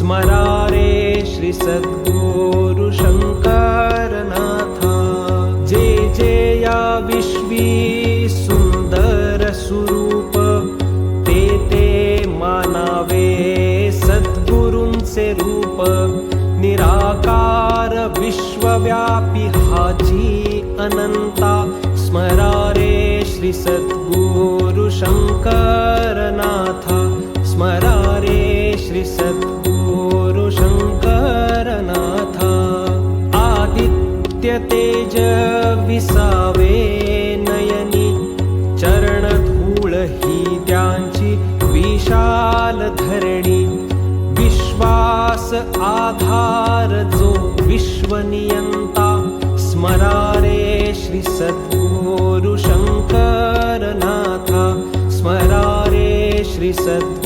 स्मरारे श्री सद्गुरु शंकरनाथा। जे जे या विश्वी सुंदर स्वरूप, ते ते मानावे सद्गुरूंचे रूप। निराकार विश्वव्यापी हाची अनंता, स्मरारे श्री सद्गुरु शंकरनाथा। स्मरारे श्री सद्गुरु शंकरनाथा। आदित्य तेज विसावे नयनी, चरण धूळ ही त्यांची विशाल धरणी। विश्वास आधार जो विश्वनियंता, स्मरारे श्री सद्गुरु शंकरनाथा। स्मरारे श्री सद्गुरु